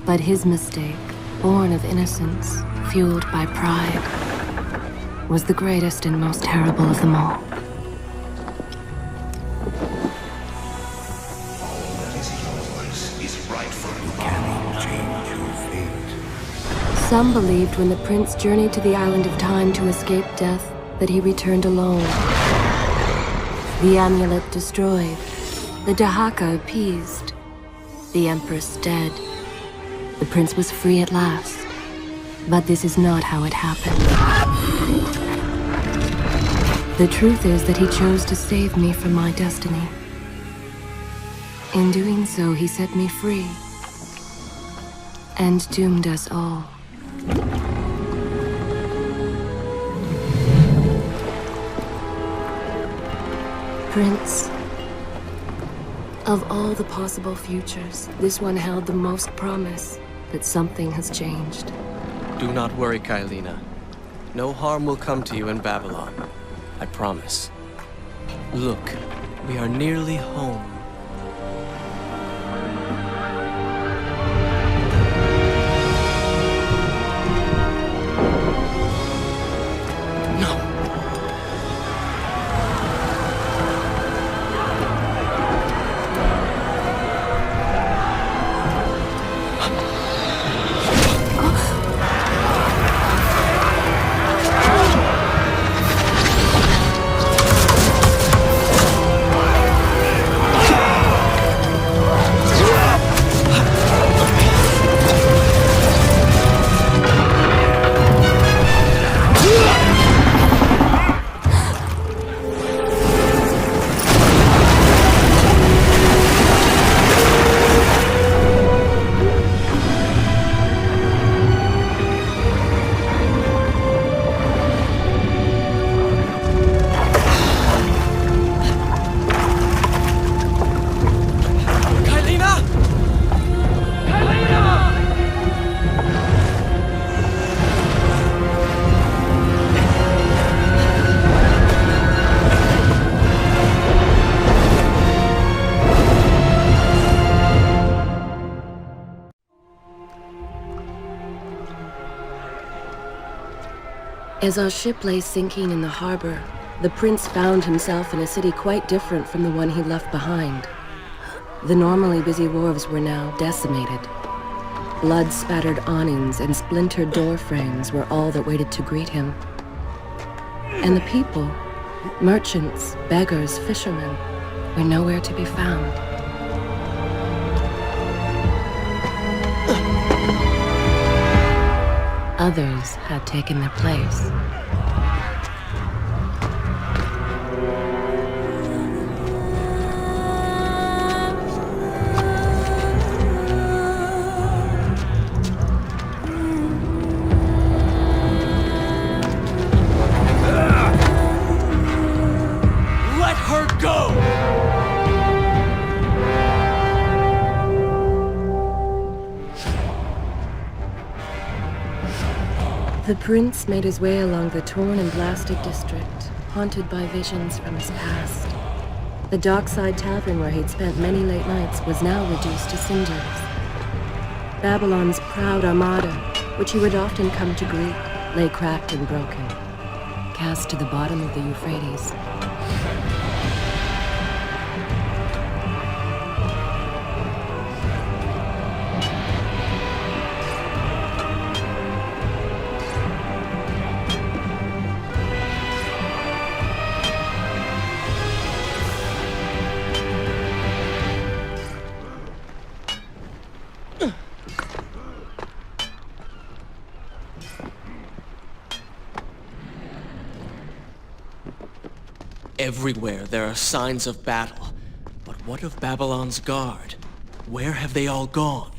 But his mistake, born of innocence, fueled by pride, was the greatest and most terrible of them all. All that is yours is rightfully mine. Cannot change your fate. Some believed when the prince journeyed to the island of time to escape death, that he returned alone. The amulet destroyed, the Dahaka appeased, the empress dead. The prince was free at last. But this is not how it happened. The truth is that he chose to save me from my destiny. In doing so, he set me free and doomed us all. Prince, of all the possible futures, this one held the most promise that something has changed. Do not worry, Kailina. No harm will come to you in Babylon. I promise. Look, we are nearly home. As our ship lay sinking in the harbor, the prince found himself in a city quite different from the one he left behind. The normally busy wharves were now decimated. Blood-spattered awnings and splintered door frames were all that waited to greet him. And the people, merchants, beggars, fishermen, were nowhere to be found. Others had taken their place. Let her go! The prince made his way along the torn and blasted district, haunted by visions from his past. The dockside tavern where he'd spent many late nights was now reduced to cinders. Babylon's proud armada, which he would often come to greet, lay cracked and broken, cast to the bottom of the Euphrates. Everywhere there are signs of battle. But what of Babylon's guard? Where have they all gone?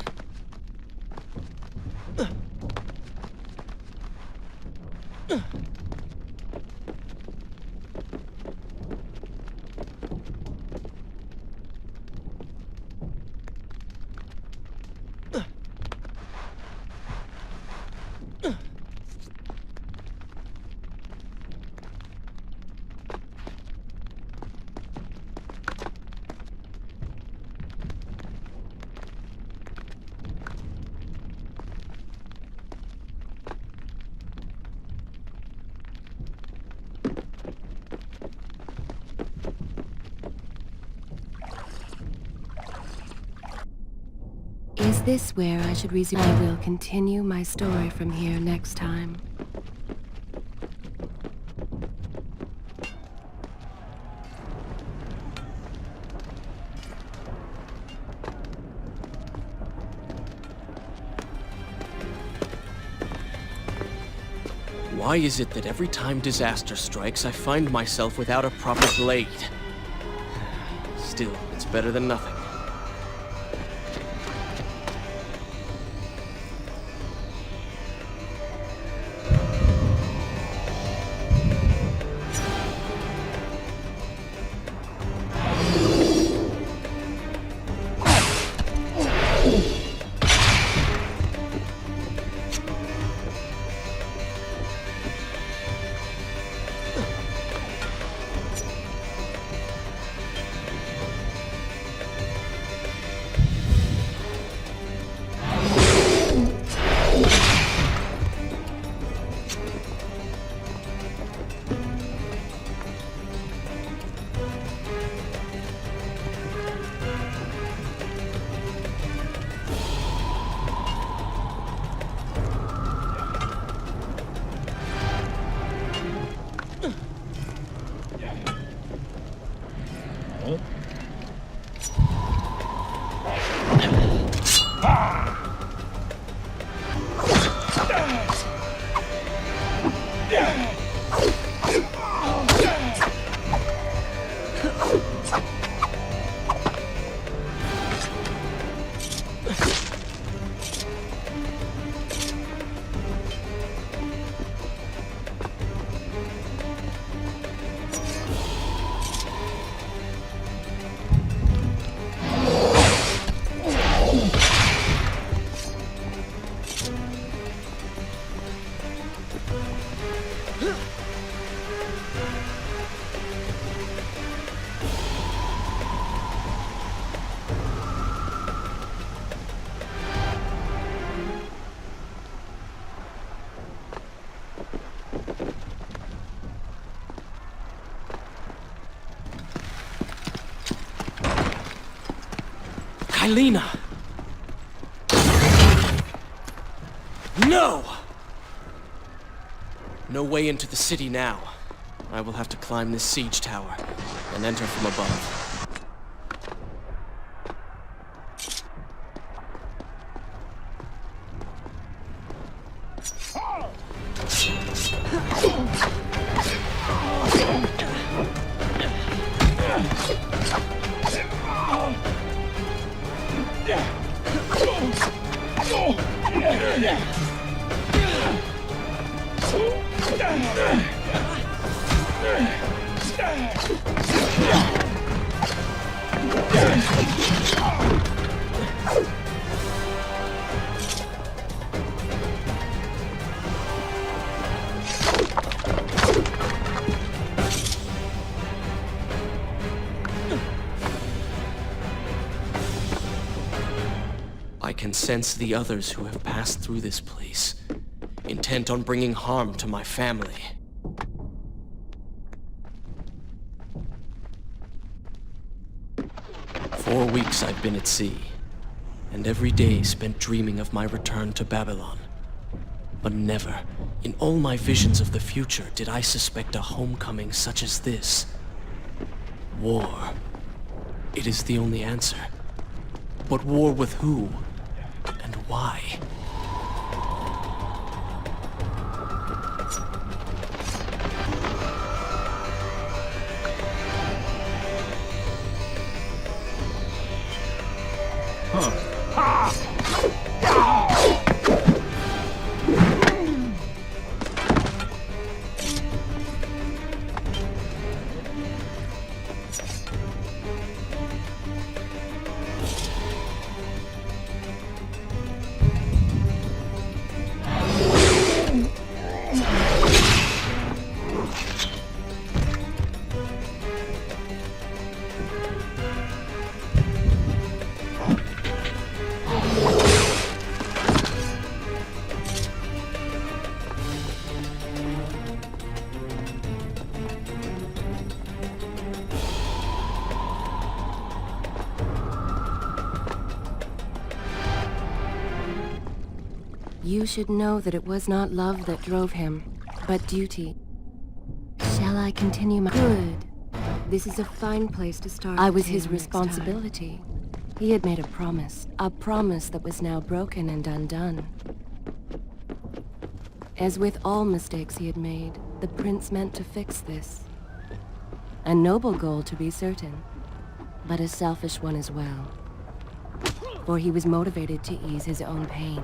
Is this where I should resume? I will continue my story from here next time. Why is it that every time disaster strikes, I find myself without a proper blade? Still, it's better than nothing. Kylina! No! No way into the city now. I will have to climb this siege tower and enter from above. I can sense the others who have passed through this place, intent on bringing harm to my family. For 4 weeks I'd been at sea, and every day spent dreaming of my return to Babylon. But never, in all my visions of the future, did I suspect a homecoming such as this. War. It is the only answer. But war with who? And why? You should know that it was not love that drove him, but duty. Shall I continue my... Good. This is a fine place to start. I was his responsibility. He had made a promise that was now broken and undone. As with all mistakes he had made, the prince meant to fix this. A noble goal, to be certain, but a selfish one as well. For he was motivated to ease his own pain.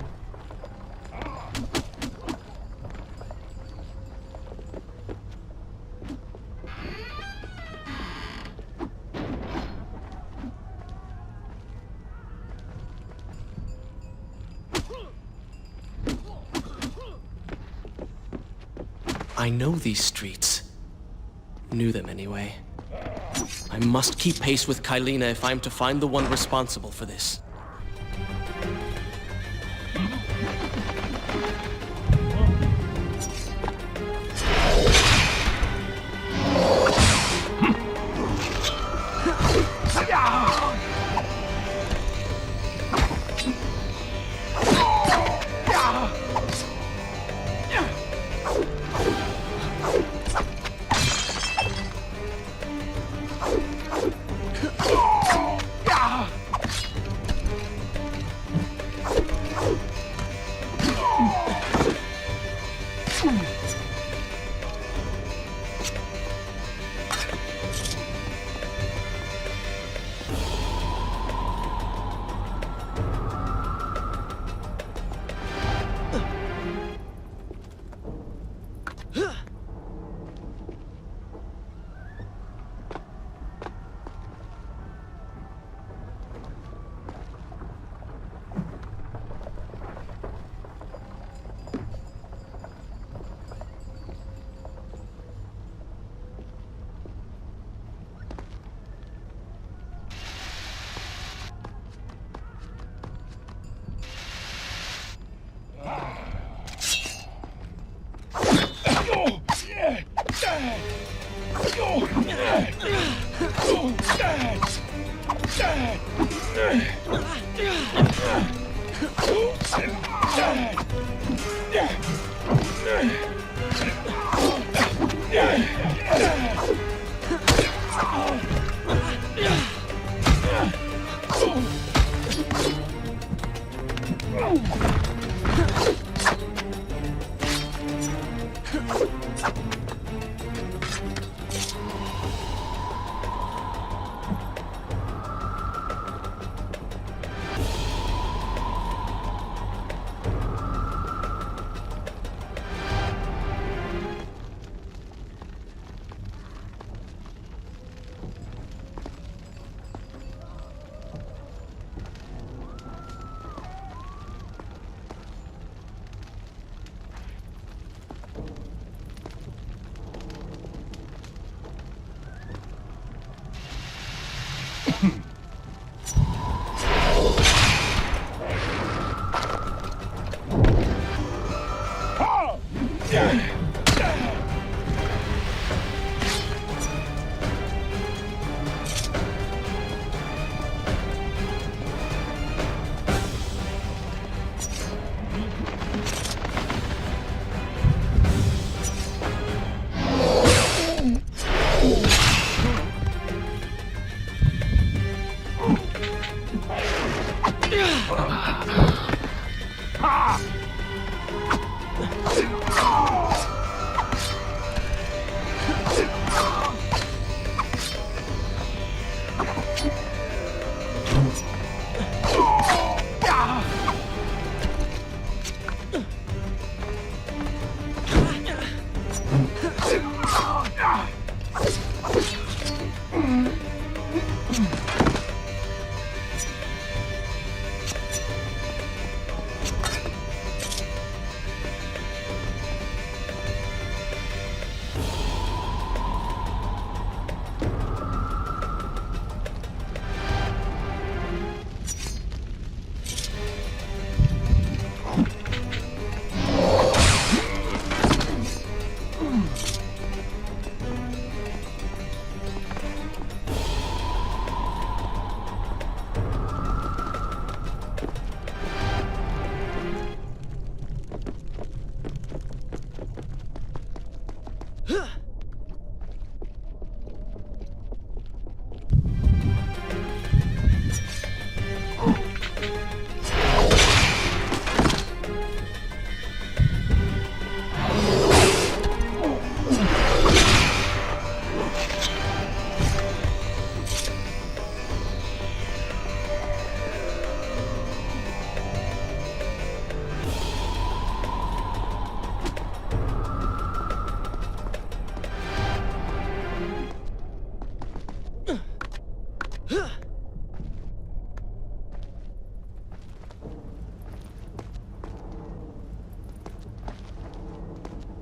I know these streets. Knew them anyway. I must keep pace with Kylina if I'm to find the one responsible for this.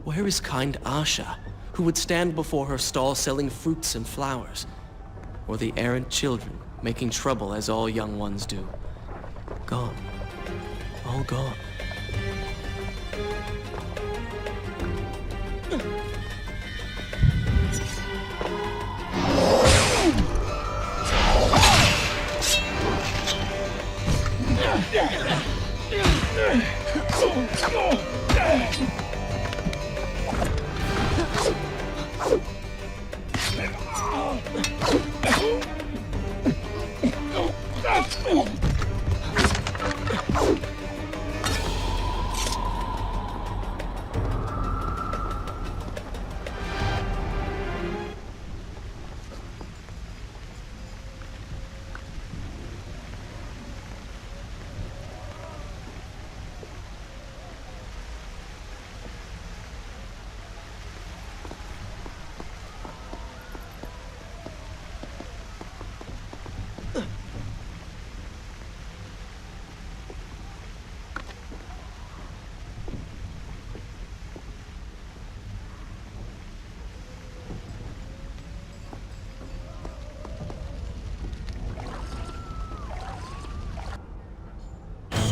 Where is kind Asha, who would stand before her stall selling fruits and flowers? Or the errant children, making trouble as all young ones do? Gone. All gone.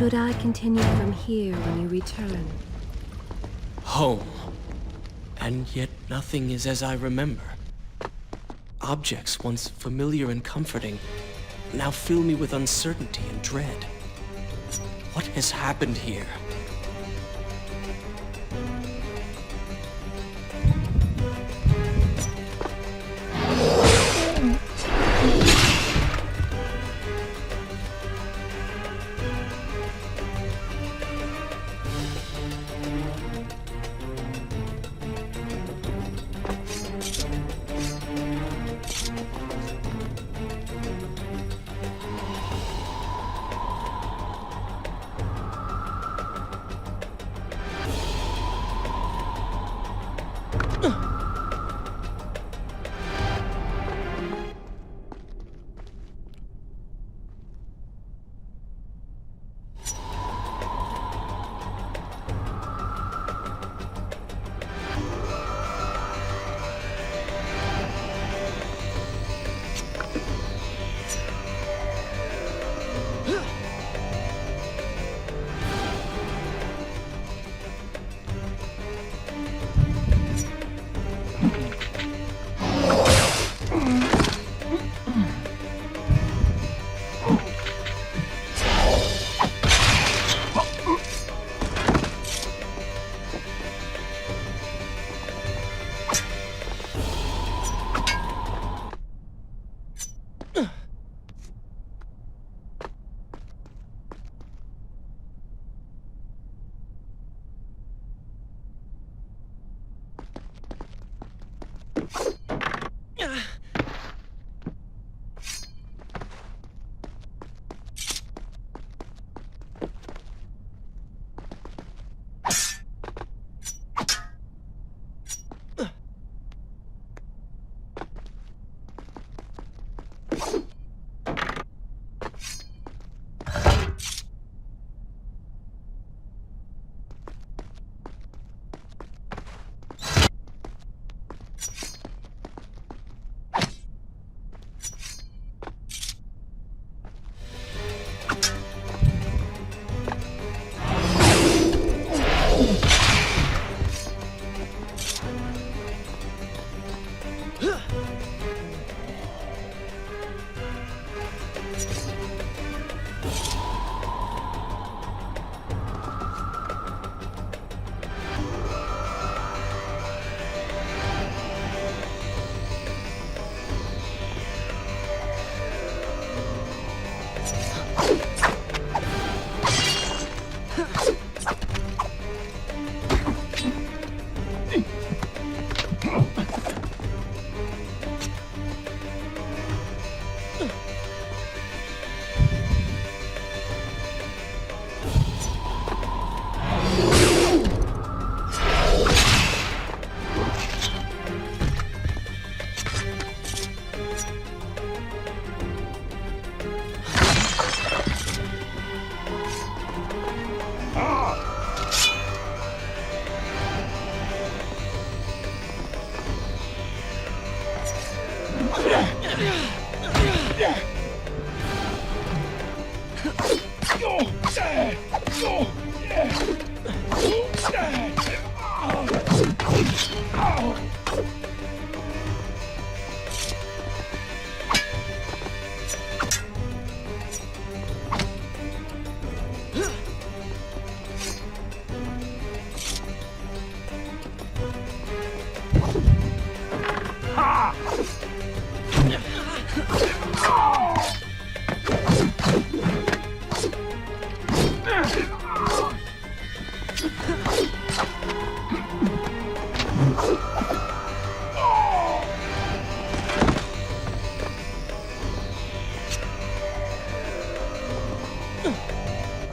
Should I continue from here when you return? Home. And yet nothing is as I remember. Objects once familiar and comforting now fill me with uncertainty and dread. What has happened here?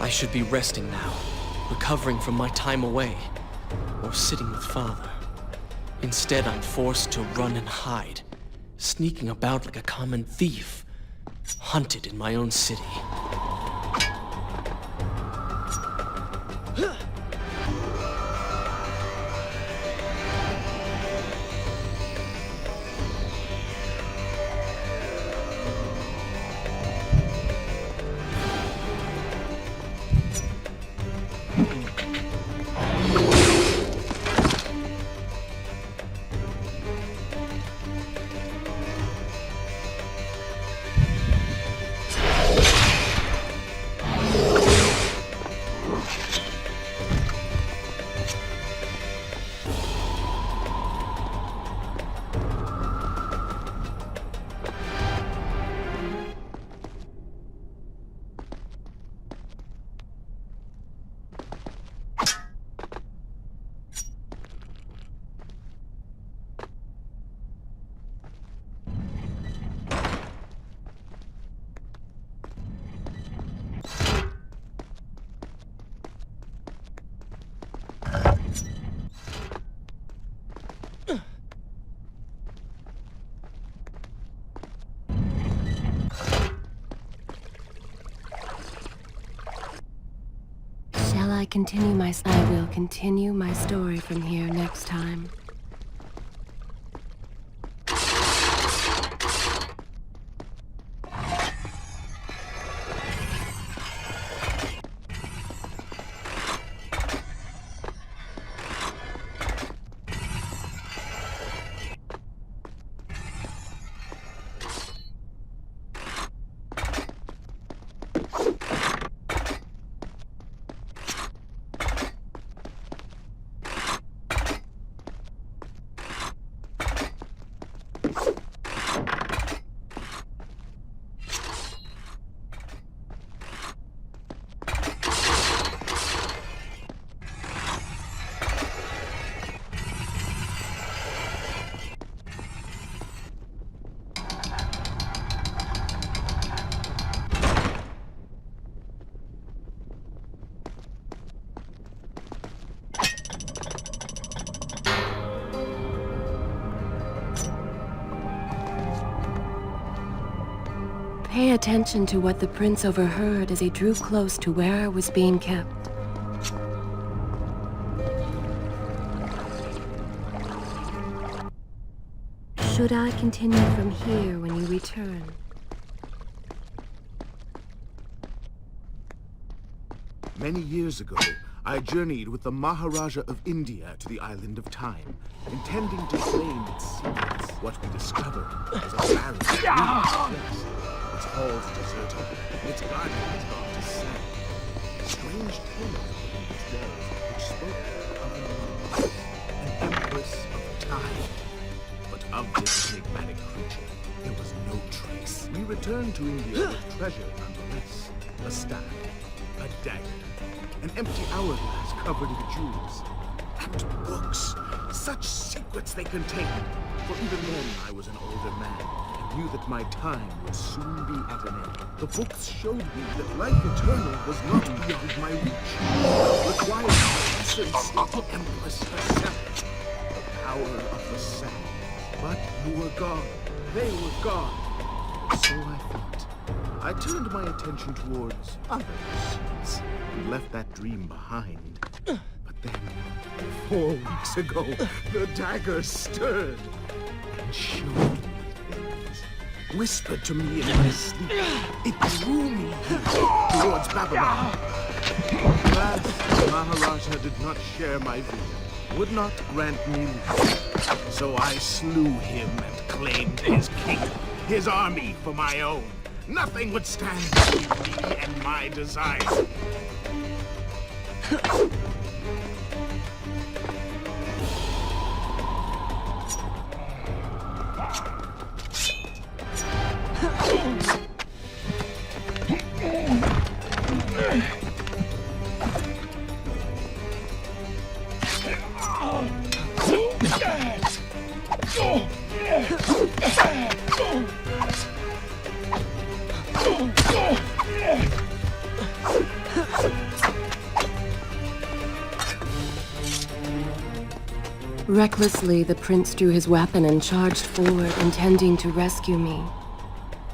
I should be resting now, recovering from my time away, or sitting with Father. Instead, I'm forced to run and hide, sneaking about like a common thief, hunted in my own city. I will continue my story from here next time. Pay attention to what the prince overheard as he drew close to where I was being kept. Should I continue from here when you return? Many years ago, I journeyed with the Maharaja of India to the island of Time, intending to claim its secrets. What we discovered was a barren, place. Its halls deserted, its guardians gone to sand. Strange tales within its walls which spoke of an empress of time. But of this enigmatic creature, there was no trace. We returned to India with treasure nonetheless. A staff, a dagger, an empty hourglass covered in jewels, and books. Such secrets they contained. For even then, I was an older man, and knew that my time would soon be at an end. The books showed me that life eternal was not beyond my reach. It required the essence of the Empress herself, the power of the sand. But you were gone. They were gone. So I thought. I turned my attention towards other pursuits and left that dream behind. But then, 4 weeks ago, the dagger stirred and showed me things. Whispered to me in my sleep. It drew me here towards Babylon. Alas, the Maharaja did not share my vision, would not grant me leave. So I slew him and claimed his kingdom, his army for my own. Nothing would stand between me and my desire. Recklessly, the prince drew his weapon and charged forward, intending to rescue me.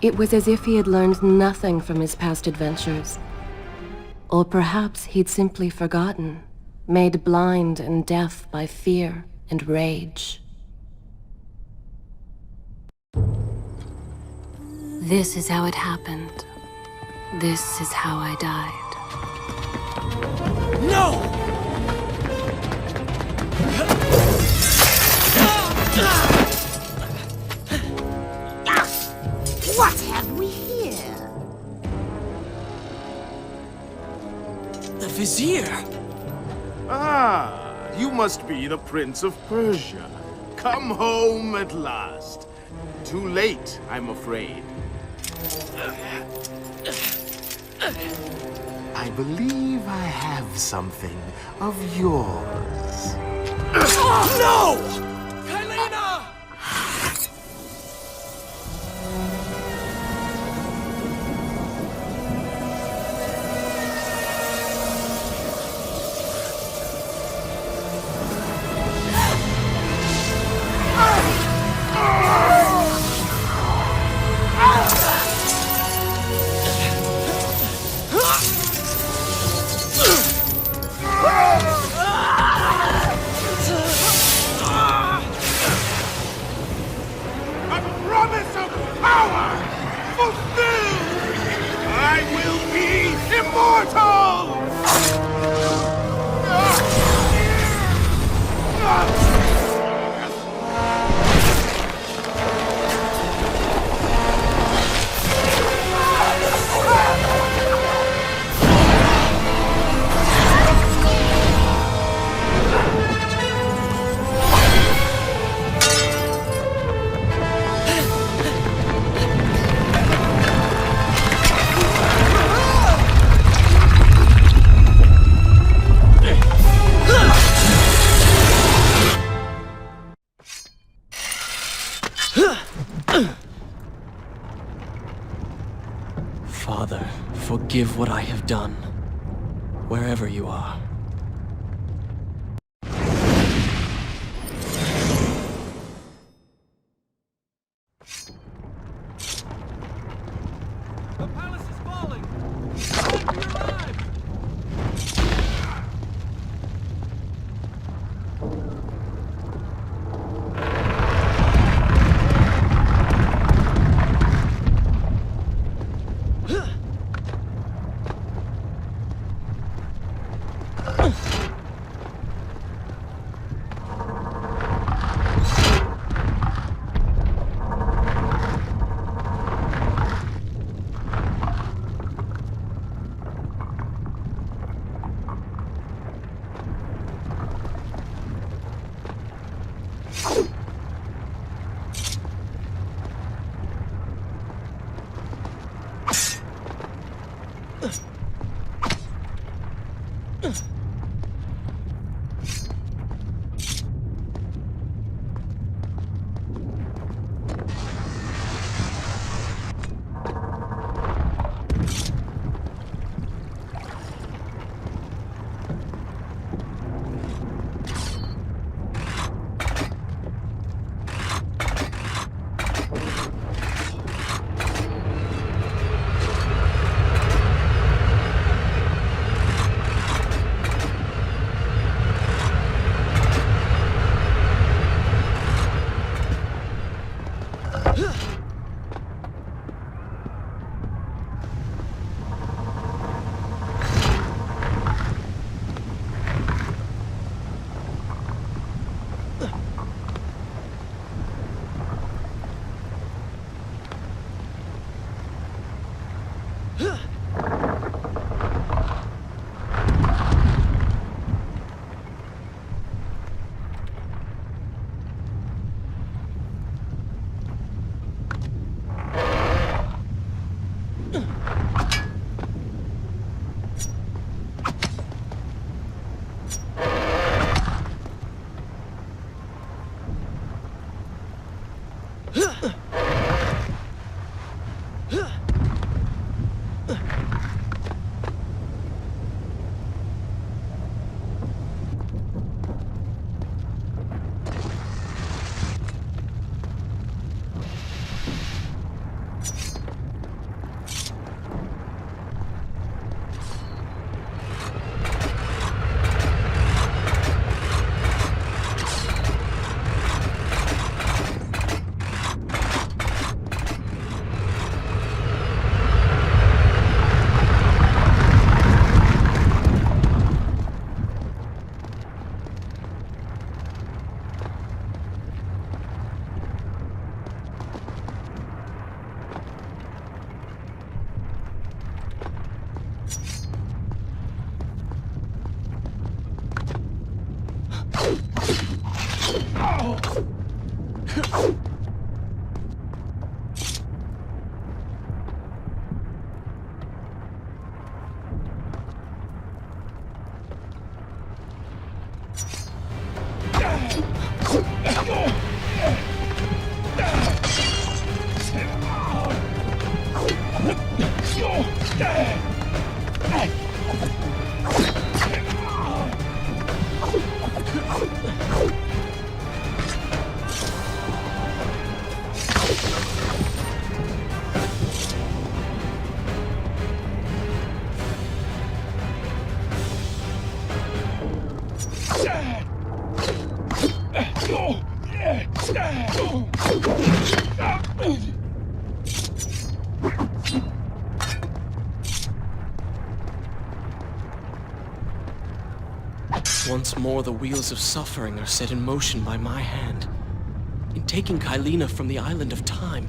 It was as if he had learned nothing from his past adventures. Or perhaps he'd simply forgotten, made blind and deaf by fear and rage. This is how it happened. This is how I died. No! What have we here? The Vizier! Ah, you must be the Prince of Persia. Come home at last. Too late, I'm afraid. I believe I have something of yours. No! Kylena! A promise of power fulfilled! I will be immortal! Father, forgive what I have done, wherever you are. The palace is falling! Run for your lives! Once more the wheels of suffering are set in motion by my hand. In taking Kylina from the island of time,